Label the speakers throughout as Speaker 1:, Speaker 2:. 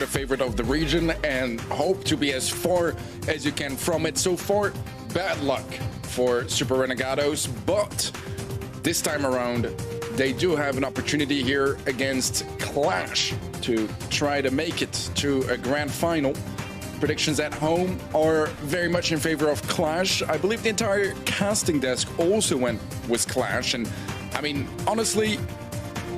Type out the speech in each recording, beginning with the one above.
Speaker 1: the favorite of the region and hope to be as far as you can from it. So far, bad luck for Super Renegados, but this time around, they do have an opportunity here against QLASH to try to make it to a grand final. Predictions at home are very much in favor of QLASH. I believe the entire casting desk also went with QLASH, and I mean, honestly,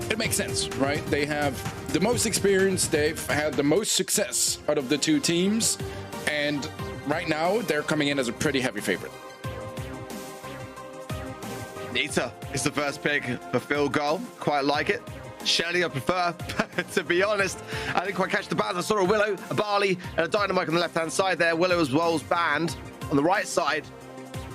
Speaker 1: it makes sense, right? They have the most experience, they've had the most success out of the two teams, and right now they're coming in as a pretty heavy favorite.
Speaker 2: Nita is the first pick for field goal. Quite like it. Shelly, I prefer. To be honest, I didn't quite catch the balance. I saw a Willow, a Barley, and a Dynamite on the left-hand side there. Willow as well as banned. On the right side,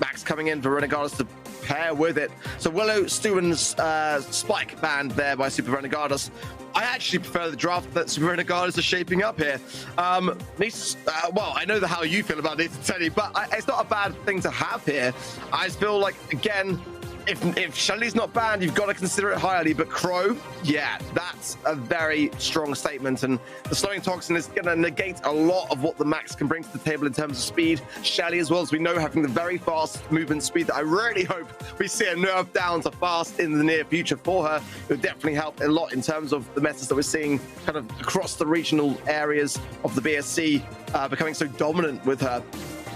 Speaker 2: Max coming in for Renegados to pair with it. So Willow, Stu, and Spike banned there by Super Renegados. I actually prefer the draft that Super Renegados are shaping up here. Well, I know how you feel about Nita, Teddy, but it's not a bad thing to have here. I just feel like, again, if Shelly's not banned, you've got to consider it highly. But Crow, yeah, that's a very strong statement. And the slowing toxin is going to negate a lot of what the Max can bring to the table in terms of speed. Shelly, as well as we know, having the very fast movement speed that I really hope we see a nerf down to fast in the near future for her. It would definitely help a lot in terms of the methods that we're seeing kind of across the regional areas of the BSC becoming so dominant with her.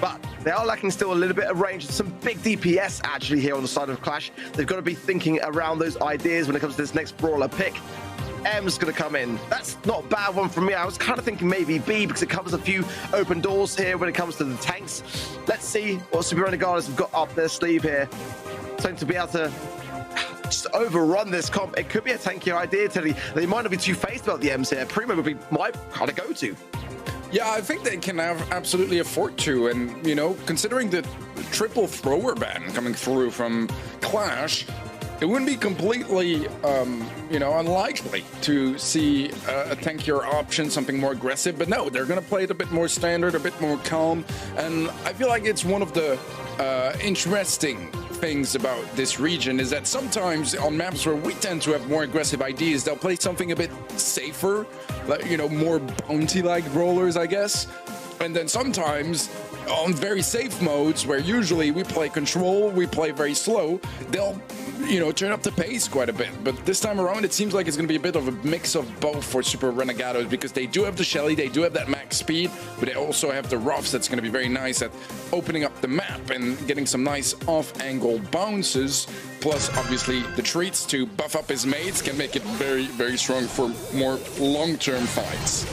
Speaker 2: But they are lacking still a little bit of range. Some big DPS actually here on the side of QLASH. They've got to be thinking around those ideas when it comes to this next brawler pick. M's going to come in. That's not a bad one from me. I was kind of thinking maybe B because it covers a few open doors here when it comes to the tanks. Let's see what Super Renegados have got up their sleeve here. Something to be able to just overrun this comp. It could be a tanky idea, Teddy. They might not be too phased about the M's here. Primo would be my kind of go-to.
Speaker 1: Yeah, I think they can absolutely afford to, and you know, considering the triple thrower ban coming through from QLASH, it wouldn't be completely, you know, unlikely to see a tankier option, something more aggressive. But no, they're going to play it a bit more standard, a bit more calm, and I feel like it's one of the interesting things about this region is that sometimes on maps where we tend to have more aggressive ideas, they'll play something a bit safer, like, you know, more bounty-like brawlers, I guess. And then sometimes on very safe modes where usually we play control, we play very slow, they'll, you know, turn up the pace quite a bit. But this time around, it seems like it's going to be a bit of a mix of both for Super Renegados, because they do have the Shelly, they do have that max speed, but they also have the Ruffs that's going to be very nice at opening up the map and getting some nice off-angle bounces. Plus, obviously, the treats to buff up his mates can make it very, very strong for more long-term fights.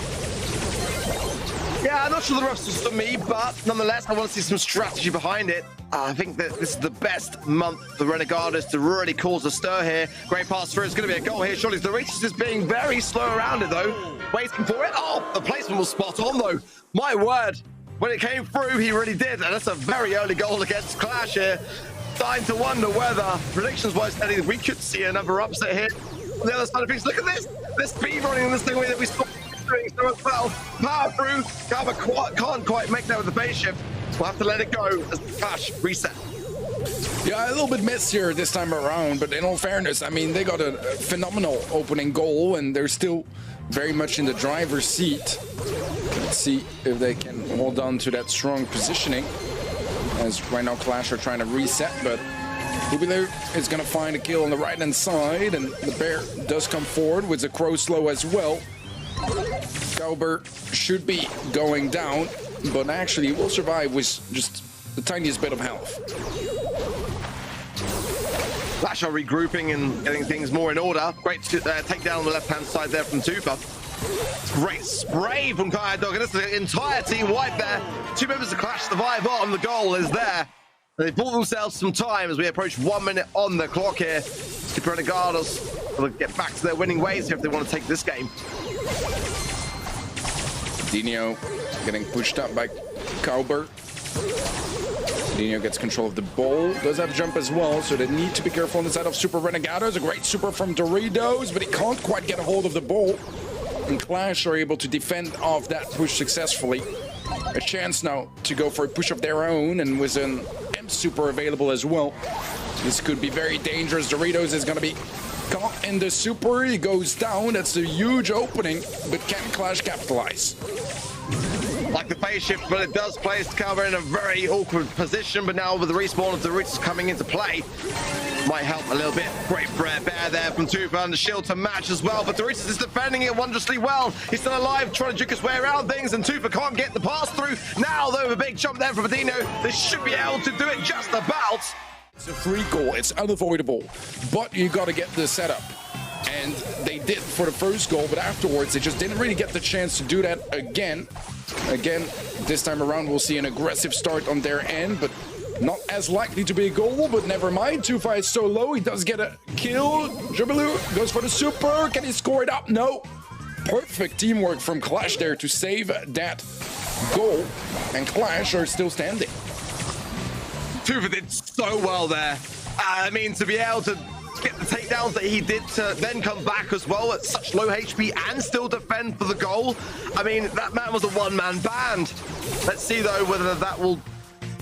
Speaker 2: Yeah, I'm not sure the Ruffs is for me, but nonetheless, I want to see some strategy behind it. I think that this is the best month for Renegados to really cause a stir here. Great pass through. It's going to be a goal here. Surely the Regis is being very slow around it, though. Waiting for it. Oh, the placement was spot on, though. My word. When it came through, he really did. And that's a very early goal against QLASH here. Starting to wonder whether, predictions-wise, Eddie, we could see another upset here. On the other side of things, look at this. This speed running in this thing that we saw. So as well, power through. Gaba can't quite make that with the base shift. We'll have to let it go as the QLASH reset.
Speaker 1: Yeah, a little bit missed here this time around, but in all fairness, I mean, they got a phenomenal opening goal and they're still very much in the driver's seat. Let's see if they can hold on to that strong positioning, as right now QLASH are trying to reset, but Jubiler is going to find a kill on the right-hand side, and the Bear does come forward with the Crow slow as well. Cowber should be going down, but actually he will survive with just the tiniest bit of health.
Speaker 2: QLASH are regrouping and getting things more in order. Great takedown on the left-hand side there from Tufa. Great spray from Kaya Dog, and this is the entire team wipe there. Two members of QLASH survive on. The goal is there. And they bought themselves some time as we approach 1 minute on the clock here. Super Renegados will get back to their winning ways here if they want to take this game.
Speaker 1: Dino getting pushed up by Cowber. Dino gets control of the ball, does have jump as well, so they need to be careful on the side of Super Renegados. A great super from Doritos, but he can't quite get a hold of the ball. And QLASH are able to defend off that push successfully. A chance now to go for a push of their own, and with an M super available as well. This could be very dangerous. Doritos is going to be Caught in the super, he goes down. That's a huge opening, but can Clash capitalize?
Speaker 2: Like the phase shift, but it does place cover in a very awkward position. But now with the respawn of the Roots coming into play, might help a little bit. Great bear there from Tufa, and the shield to match as well. But Doritos is defending it wondrously well. He's still alive, trying to juke his way around things, and Tufa can't get the pass through. Now, though, a big jump there from Adino. They should be able to do it just about.
Speaker 1: It's a free goal. It's unavoidable, but you got to get the setup. And they did for the first goal, but afterwards they just didn't really get the chance to do that again. Again, this time around we'll see an aggressive start on their end, but not as likely to be a goal, but never mind. Tufa is so low, he does get a kill. Jubilu goes for the super. Can he score it up? No. Perfect teamwork from Clash there to save that goal, and Clash are still standing.
Speaker 2: Tufa did so well there. I mean, to be able to get the takedowns that he did to then come back as well at such low HP and still defend for the goal. I mean, that man was a one-man band. Let's see, though, whether that will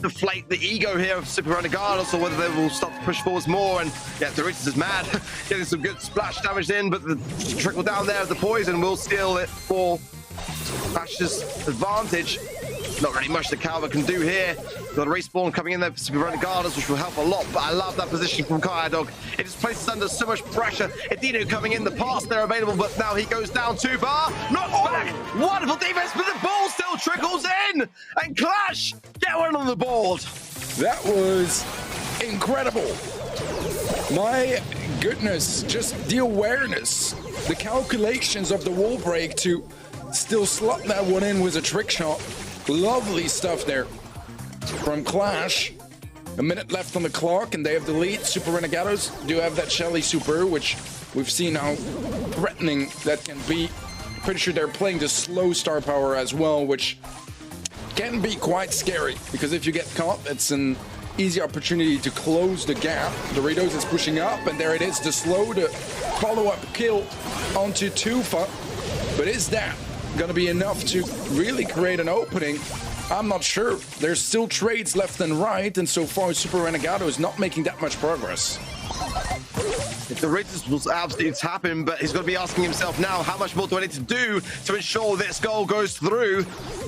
Speaker 2: deflate the ego here of Super Renegados or whether they will start to push forwards more. And yeah, Doritos is mad, getting some good splash damage in, but the trickle down there of the poison will steal it for Clash's advantage. Not really much that Calvin can do here. Got a respawn coming in there for Super Renegados, which will help a lot, but I love that position from Dog. It just places under so much pressure. Edino coming in, the pass there available, but now he goes down too far. Knocks back. Wonderful defense, but the ball still trickles in. And Clash get one on the board.
Speaker 1: That was incredible. My goodness, just the awareness, the calculations of the wall break to still slot that one in was a trick shot. Lovely stuff there from Clash. A minute left on the clock, and they have the lead. Super Renegados do have that Shelly super, which we've seen how threatening that can be. Pretty sure they're playing the slow star power as well, which can be quite scary, because if you get caught, it's an easy opportunity to close the gap. Doritos is pushing up, and there it is, the slow, the follow-up kill onto Tufa. But is that gonna be enough to really create an opening? I'm not sure. There's still trades left and right, and so far Super Renegado is not making that much progress.
Speaker 2: If the Doritos will absolutely tap him, but he's going to be asking himself now, how much more do I need to do to ensure this goal goes through?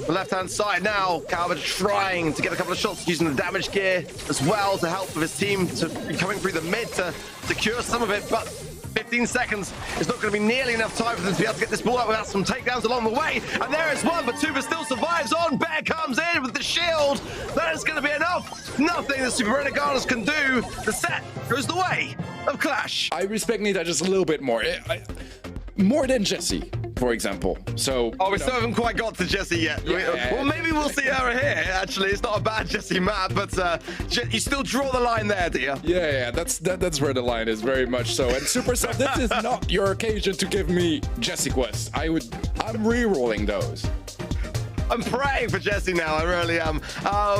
Speaker 2: The left-hand side now, Calvin trying to get a couple of shots using the damage gear as well to help with his team to be coming through the mid to secure some of it, but 15 seconds is not going to be nearly enough time for them to be able to get this ball out without some takedowns along the way. And there is one, but Tufa still survives on. Bear comes in with the shield. That is going to be enough. Nothing that Super Renegados can do. The set goes the way of Clash.
Speaker 1: I respect Nita just a little bit more. More than Jesse, for example. So
Speaker 2: we still haven't quite got to Jesse yet.
Speaker 1: Yeah.
Speaker 2: Well, maybe we'll see her here. Actually, it's not a bad Jesse map, but you still draw the line there, do you?
Speaker 1: Yeah, that's where the line is, very much so. And Supercell, this is not your occasion to give me Jesse quests. I'm re-rolling those.
Speaker 2: I'm praying for Jesse now, I really am.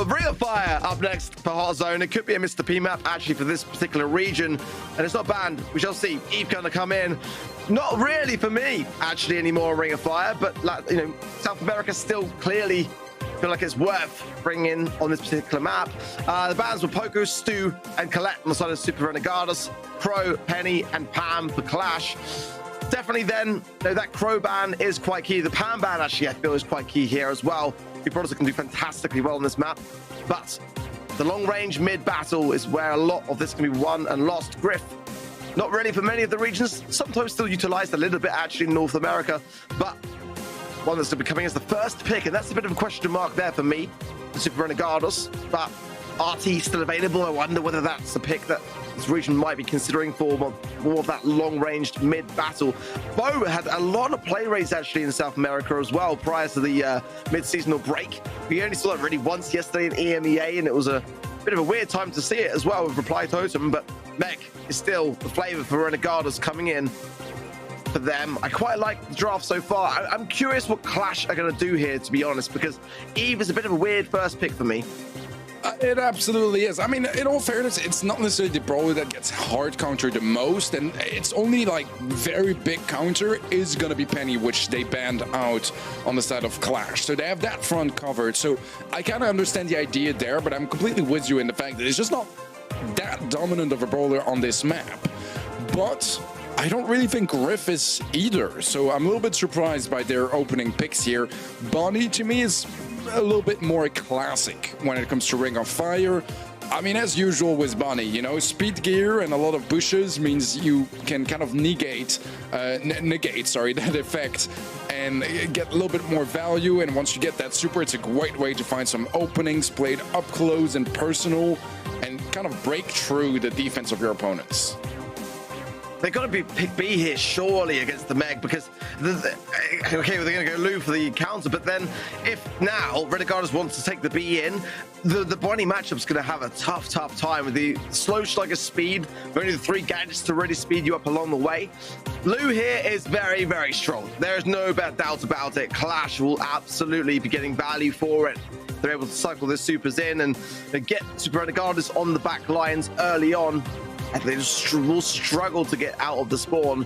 Speaker 2: Ring of Fire up next for Hot Zone. It could be a Mr. P map, actually, for this particular region. And it's not banned. We shall see. Eve gonna come in. Not really for me, actually, anymore, Ring of Fire. But, like, you know, South America still clearly feel like it's worth bringing in on this particular map. The bans were Poco, Stu, and Colette on the side of Super Renegados. Crow, Penny, and Pam for Clash. Definitely then, that Crow ban is quite key. The Pam ban, actually, I feel is quite key here as well. Your products can do fantastically well on this map. But the long-range mid-battle is where a lot of this can be won and lost. Griff, not really for many of the regions. Sometimes still utilized a little bit, actually, in North America. But one that's going to be coming as the first pick, and that's a bit of a question mark there for me, the Super Renegados. But RT still available. I wonder whether that's the pick that this region might be considering for more of that long-ranged mid-battle. Bo had a lot of play rates actually in South America as well prior to the mid-seasonal break. We only saw it really once yesterday in EMEA, and it was a bit of a weird time to see it as well with Reply Totem, but Mech is still the flavor for Renegados coming in for them. I quite like the draft so far. I'm curious what Clash are going to do here, to be honest, because Eve is a bit of a weird first pick for me.
Speaker 1: It absolutely is. I mean, in all fairness, it's not necessarily the brawler that gets hard countered the most, and it's only like very big counter is gonna be Penny, which they banned out on the side of Clash. So they have that front covered. So I kind of understand the idea there, but I'm completely with you in the fact that it's just not that dominant of a brawler on this map. But I don't really think Riff is either, so I'm a little bit surprised by their opening picks here. Bonnie, to me, is a little bit more classic when it comes to Ring of Fire. I mean, as usual with Bonnie, you know, speed gear and a lot of bushes means you can kind of negate that effect and get a little bit more value. And once you get that super, it's a great way to find some openings, played up close and personal, and kind of break through the defense of your opponents.
Speaker 2: They've got to be pick B here, surely, against the Meg, because, okay, they're going to go Lou for the counter, but then if now Renegados wants to take the B in, the Bonnie matchup's going to have a tough time with the slow slugger speed, only the 3 gadgets to really speed you up along the way. Lou here is very, very strong. There is no doubt about it. Clash will absolutely be getting value for it. They're able to cycle their supers in and get Super Renegados on the back lines early on. And they will struggle to get out of the spawn.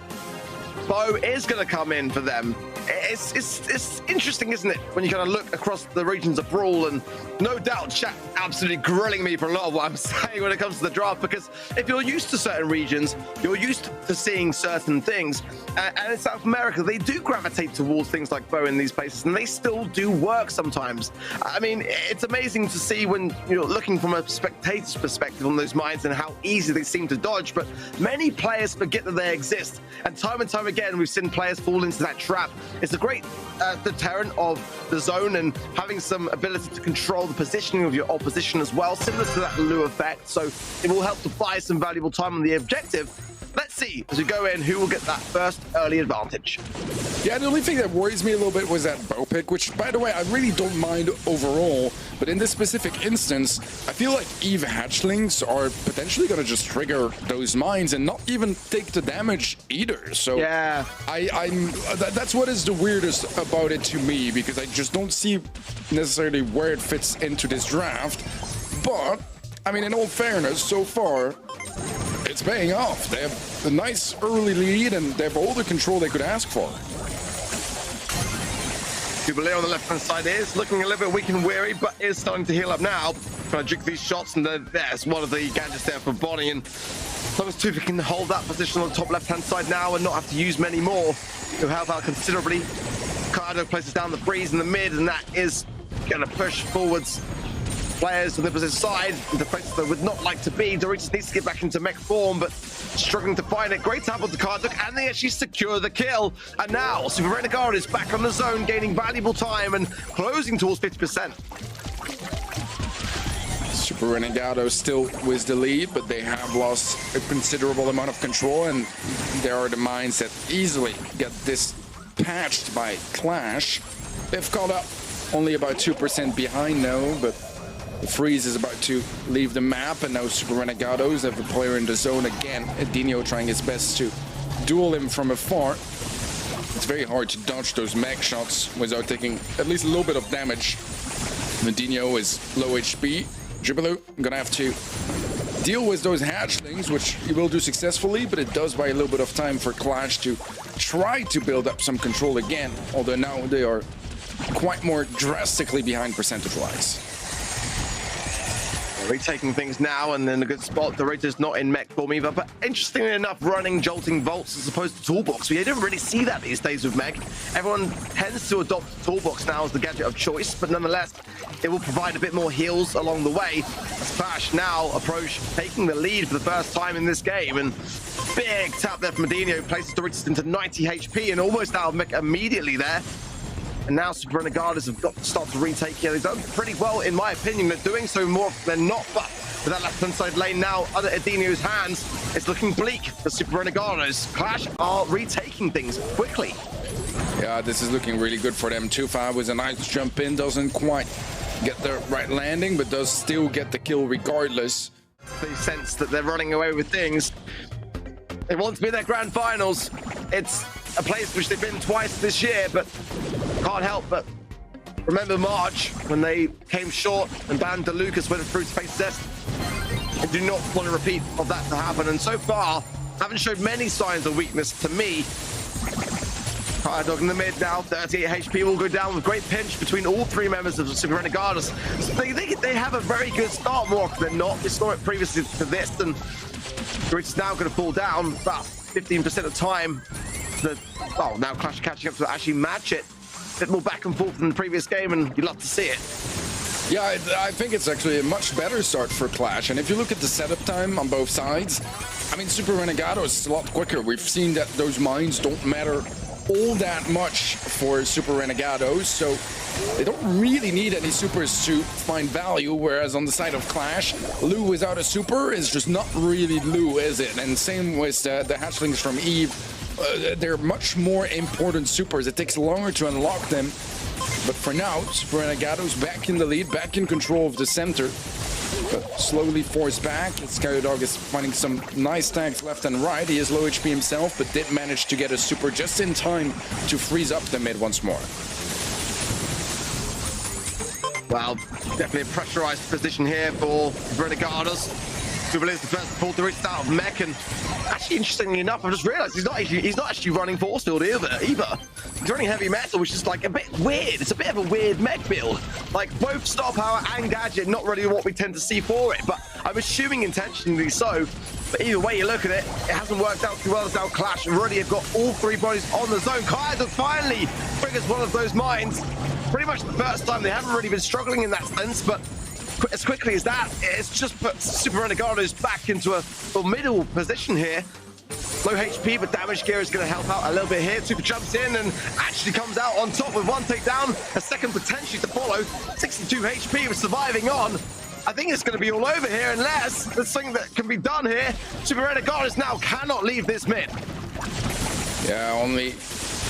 Speaker 2: Bo is going to come in for them. It's interesting, isn't it, when you kind of look across the regions of Brawl, and no doubt chat absolutely grilling me for a lot of what I'm saying when it comes to the draft, because if you're used to certain regions, you're used to seeing certain things, and in South America they do gravitate towards things like Bo in these places, and they still do work sometimes. I mean, it's amazing to see when you're looking from a spectator's perspective on those mines and how easy they seem to dodge, but many players forget that they exist, and time again we've seen players fall into that trap. It's a great deterrent of the zone and having some ability to control the positioning of your opposition as well, similar to that Lure effect, so it will help to buy some valuable time on the objective. Let's see, as we go in, who will get that first early advantage.
Speaker 1: Yeah, the only thing that worries me a little bit was that bow pick, which, by the way, I really don't mind overall. But in this specific instance, I feel like Eve hatchlings are potentially going to just trigger those mines and not even take the damage either. So
Speaker 2: yeah,
Speaker 1: that's what is the weirdest about it to me, because I just don't see necessarily where it fits into this draft. But, I mean, in all fairness, so far, it's paying off. They have a nice early lead, and they have all the control they could ask for.
Speaker 2: QLASH on the left-hand side is looking a little bit weak and weary, but is starting to heal up now. Trying to juke these shots, and there's one of the gadgets there for Bonnie. And as long as Tufa can hold that position on the top left-hand side now and not have to use many more, he'll help out considerably. Cardo places down the breeze in the mid, and that is going to push forwards players on the opposite side into places they would not like to be. Doritos needs to get back into mech form, but struggling to find it. Great tap on the card, and they actually secure the kill. And now Super Renegade is back on the zone, gaining valuable time and closing towards 50%.
Speaker 1: Super Renegados still with the lead, but they have lost a considerable amount of control, and there are the mines that easily get this patched by Clash. They've caught up, only about 2% behind now, but the freeze is about to leave the map, and now Super Renegados have a player in the zone again. Dino trying his best to duel him from afar. It's very hard to dodge those mech shots without taking at least a little bit of damage. Dino is low HP. Dribbler gonna have to deal with those hatchlings, which he will do successfully, but it does buy a little bit of time for Clash to try to build up some control again, although now they are quite more drastically behind percentage-wise.
Speaker 2: Retaking things now, and then a good spot. Doritos not in mech form either, but interestingly enough, running jolting volts as opposed to toolbox. We don't really see that these days with mech. Everyone tends to adopt toolbox now as the gadget of choice, but nonetheless, it will provide a bit more heals along the way. As Clash now approach, taking the lead for the first time in this game, and big tap there from Medino places Doritos into 90 HP and almost out of mech immediately there. And now Super Renegados have got to start to retake here. They've done pretty well, in my opinion. They're doing so more than not, but with that left-hand side lane now under Edino's hands, it's looking bleak for Super Renegados. Clash are retaking things quickly.
Speaker 1: Yeah, this is looking really good for them. 2-5 with a nice jump in. Doesn't quite get the right landing, but does still get the kill regardless.
Speaker 2: They sense that they're running away with things. They want to be in their grand finals. It's a place which they've been twice this year, but can't help but remember March when they came short and banned DeLucas went through to face test. I do not want a repeat of that to happen, and so far haven't showed many signs of weakness to me. Fire Dog in the mid now, 38 HP will go down with great pinch between all 3 members of the Super Renegados. So they have a very good start more often than not. We saw it previously to this, and it's now going to fall down, but 15% of time. Oh, now Clash catching up to actually match it. A bit more back and forth than the previous game, and you'd love to see it.
Speaker 1: Yeah, I think it's actually a much better start for Clash. And if you look at the setup time on both sides, I mean, Super Renegados is a lot quicker. We've seen that those mines don't matter all that much for Super Renegados, so they don't really need any supers to find value, whereas on the side of Clash, Lu without a super is just not really Lu, is it? And same with the hatchlings from Eve. They're much more important supers. It takes longer to unlock them. But for now, Super Renegados back in the lead, back in control of the center. But slowly forced back. Skydog is finding some nice tags left and right. He is low HP himself, but did manage to get a super just in time to freeze up the mid once more.
Speaker 2: Well, definitely a pressurized position here for Renegados. Google is the first to pull through it out of mech, and actually, interestingly enough, I've just realized he's not actually running force field either. He's running heavy metal, which is like a bit weird. It's a bit of a weird mech build. Like both star power and gadget, not really what we tend to see for it, but I'm assuming intentionally so. But either way you look at it, it hasn't worked out too well as now Clash already have got all three bodies on the zone. Kaiser finally triggers one of those mines. Pretty much the first time. They haven't really been struggling in that sense, but as quickly as that, it's just put Super Renegados back into a middle position here. Low HP, but damage gear is going to help out a little bit here. Super jumps in and actually comes out on top with one takedown, a second potentially to follow. 62 HP with surviving on. I think it's going to be all over here unless there's something that can be done here. Super Renegados now cannot leave this mid.
Speaker 1: Yeah, only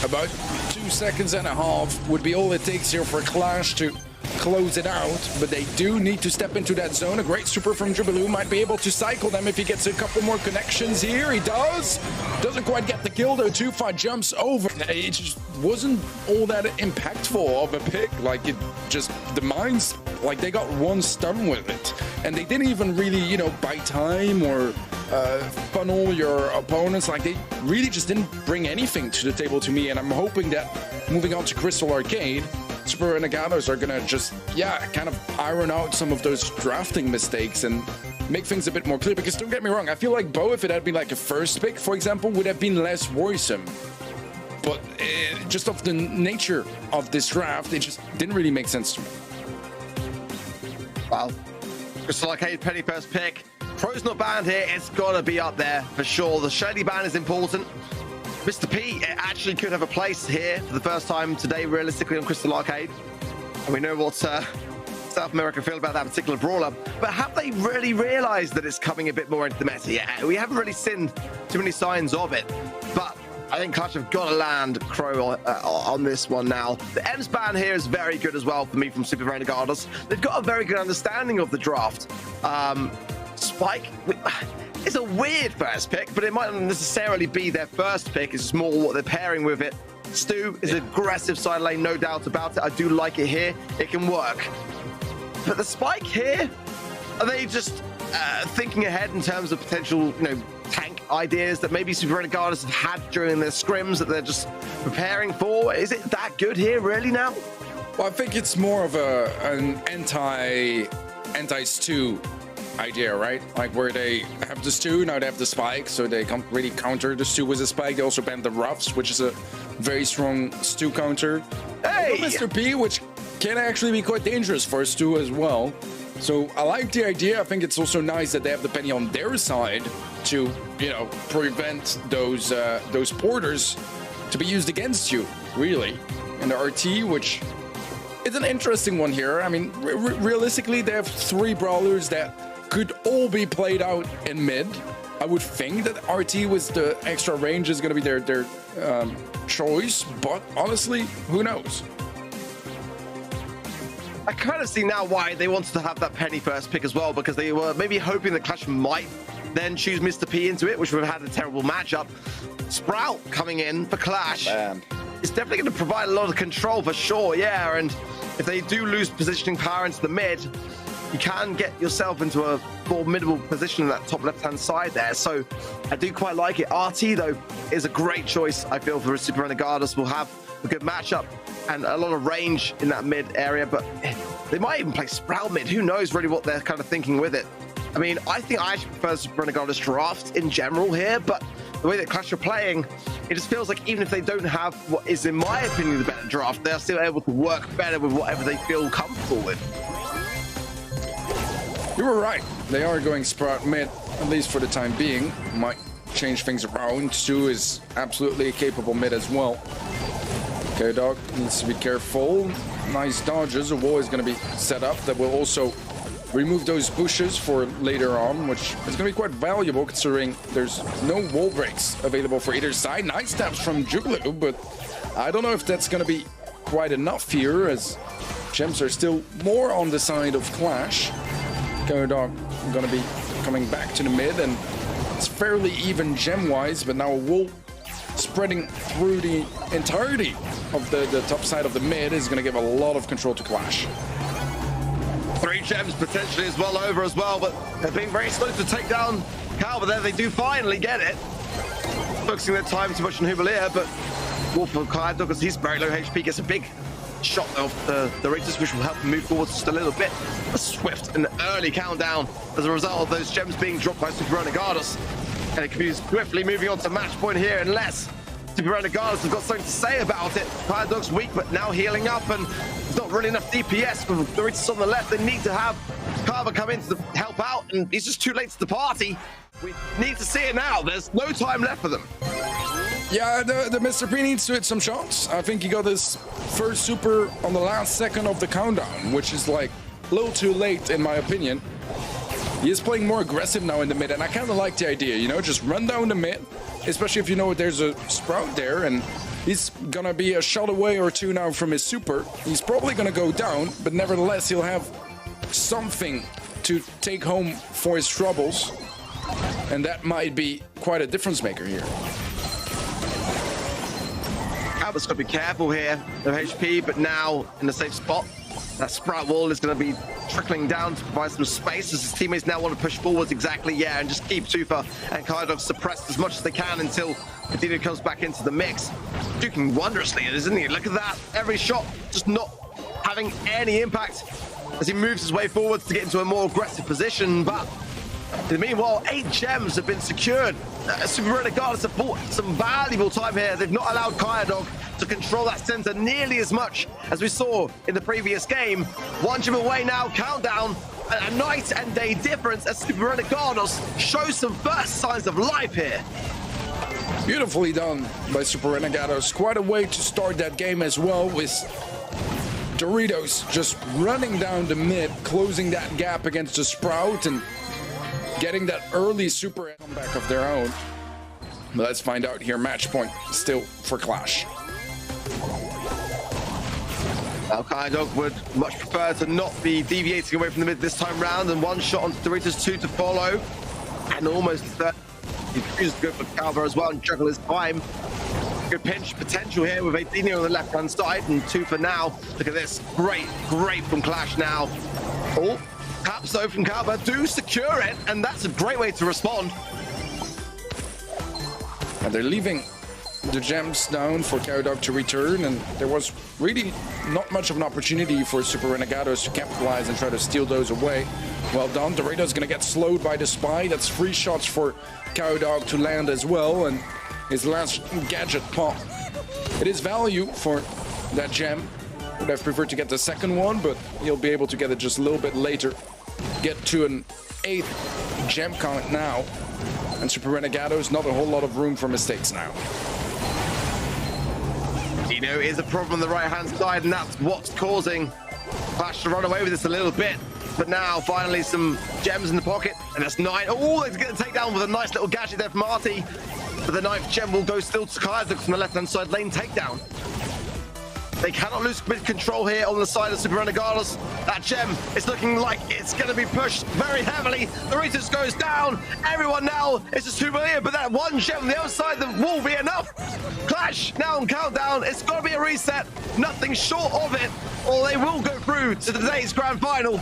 Speaker 1: about 2 seconds and a half would be all it takes here for Clash to close it out, but they do need to step into that zone. A great super from Dribbeloo might be able to cycle them if he gets a couple more connections here. He does. Doesn't quite get the kill though. 2-5 jumps over. It just wasn't all that impactful of a pick. Like it just, the mines, like they got one stun with it. And they didn't even really, you know, buy time or funnel your opponents. Like they really just didn't bring anything to the table to me. And I'm hoping that moving on to Crystal Arcade, Super Renegados are gonna just, yeah, kind of iron out some of those drafting mistakes and make things a bit more clear. Because don't get me wrong, I feel like Bo, if it had been like a first pick, for example, would have been less worrisome. But just of the nature of this draft, it just didn't really make sense to me.
Speaker 2: Wow. Crystal Arcade, penny first pick. Pro's not banned here. It's gotta be up there for sure. The Shady ban is important. Mr. P actually could have a place here for the first time today, realistically, on Crystal Arcade. And we know what South America feel about that particular brawler. But have they really realized that it's coming a bit more into the meta yet? We haven't really seen too many signs of it. But I think Clash have got to land Crow on this one now. The M's ban here is very good as well for me from Super Renegados. They've got a very good understanding of the draft. Spike, it's a weird first pick, but it might not necessarily be their first pick. It's just more what they're pairing with it. Stu is an aggressive side lane, no doubt about it. I do like it here. It can work. But the Spike here, are they just thinking ahead in terms of potential, you know, tank ideas that maybe Super Renegados have had during their scrims that they're just preparing for? Is it that good here really now?
Speaker 1: Well, I think it's more of an anti-Stu idea, right? Like where they have the Stu, now they have the Spike, so they can't really counter the Stu with a Spike. They also banned the Ruffs, which is a very strong Stu counter. Hey! Mr. P, which can actually be quite dangerous for Stu as well. So I like the idea. I think it's also nice that they have the penny on their side to, you know, prevent those porters to be used against you, really. And the RT, which is an interesting one here. I mean, realistically, they have 3 brawlers that could all be played out in mid. I would think that RT with the extra range is going to be their choice, but honestly, who knows?
Speaker 2: I kind of see now why they wanted to have that penny first pick as well, because they were maybe hoping that Clash might then choose Mr. P into it, which would have had a terrible matchup. Sprout coming in for Clash. It's definitely going to provide a lot of control for sure, yeah, and if they do lose positioning power into the mid, you can get yourself into a formidable position in that top left-hand side there. So I do quite like it. RT, though, is a great choice, I feel, for Super Renegados. Will have a good matchup and a lot of range in that mid area, but they might even play Sprout mid. Who knows really what they're kind of thinking with it. I mean, I think I actually prefer Super Renegados draft in general here, but the way that Clash are playing, it just feels like even if they don't have what is, in my opinion, the better draft, they're still able to work better with whatever they feel comfortable with.
Speaker 1: You were right. They are going Sprout mid, at least for the time being. Might change things around. 2 is absolutely a capable mid as well. Okay, Dog needs to be careful. Nice dodges. A wall is going to be set up that will also remove those bushes for later on, which is going to be quite valuable considering there's no wall breaks available for either side. Nice steps from Juggalo, but I don't know if that's going to be quite enough here, as gems are still more on the side of Clash. Dog going to be coming back to the mid, and it's fairly even gem-wise, but now a wall spreading through the entirety of the top side of the mid is going to give a lot of control to Clash.
Speaker 2: 3 gems potentially as well over as well, but they're being very slow to take down Cal, but there they do finally get it. Focusing their time too much on Hubalier, but Wolf of Dog, because he's very low HP, gets a big shot of the Raiders, which will help them move forward just a little bit. A swift and early countdown as a result of those gems being dropped by Super Renegados. And it can be swiftly moving on to match point here, unless Super Renegados have got something to say about it. Dog's weak, but now healing up, and there's not really enough DPS for the Raiders on the left. They need to have Carver come in to help out, and he's just too late to the party. We need to see it now. There's no time left for them.
Speaker 1: Yeah, the Mr. P needs to hit some shots. I think he got his first super on the last second of the countdown, which is like a little too late in my opinion. He is playing more aggressive now in the mid, and I kind of like the idea, you know, just run down the mid, especially if you know there's a Sprout there, and he's gonna be a shot away or 2 now from his super. He's probably gonna go down, but nevertheless, he'll have something to take home for his troubles, and that might be quite a difference maker here.
Speaker 2: Albert's got to be careful here. No HP, but now in a safe spot. That Sprout wall is going to be trickling down to provide some space as his teammates now want to push forwards exactly, yeah, and just keep Tufa and Kydog suppressed as much as they can until Adino comes back into the mix. Duking wondrously, isn't he? Look at that. Every shot just not having any impact as he moves his way forwards to get into a more aggressive position, but in the meanwhile, 8 gems have been secured. Super Renegados have bought some valuable time here. They've not allowed Kydog to control that center nearly as much as we saw in the previous game. 1 gem away now, countdown. A night and day difference as Super Renegados show some first signs of life here.
Speaker 1: Beautifully done by Super Renegados. Quite a way to start that game as well, with Doritos just running down the mid, closing that gap against the Sprout, and getting that early super comeback of their own. But let's find out here. Match point still for Clash.
Speaker 2: Now, Kydog would much prefer to not be deviating away from the mid this time round, and 1 shot onto Doritos, 2 to follow, and almost he chooses to go for Calver as well and juggle his time. Good pinch potential here with Adino on the left-hand side, and 2 for now. Look at this. Great from Clash now. Oh, perhaps though from Calver do secure it, and that's a great way to respond.
Speaker 1: And they're leaving the gems down for Kydog to return, and there was really not much of an opportunity for Super Renegados to capitalize and try to steal those away. Well done. Dorito's gonna get slowed by the spy. That's 3 shots for Kydog to land as well, and his last gadget pop. It is value for that gem. Would have preferred to get the second one, but he'll be able to get it just a little bit later. Get to an 8th gem count now, and Super Renegados, not a whole lot of room for mistakes now.
Speaker 2: Dino is a problem on the right-hand side, and that's what's causing Clash to run away with this a little bit. But now, finally, some gems in the pocket, and that's 9. Oh, they're going to take down with a nice little gadget there from Artie. But the 9th gem will go still to Kaiser from the left-hand side lane takedown. They cannot lose mid control here on the side of Super Renegados. That gem is looking like it's going to be pushed very heavily. The Doritos goes down. Everyone now is just humiliated, but that 1 gem on the other side of the wall will be enough. Clash now on countdown. It's got to be a reset. Nothing short of it, or they will go through to today's grand final.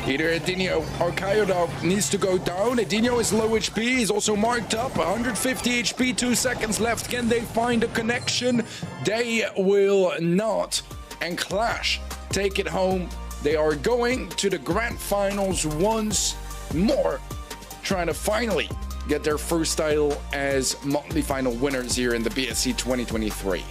Speaker 1: Either Adino or Kydog needs to go down. Adino is low HP. He's also marked up. 150 HP, 2 seconds left. Can they find a connection? They will not. And Clash take it home. They are going to the grand finals once more, trying to finally get their first title as monthly final winners here in the BSC 2023.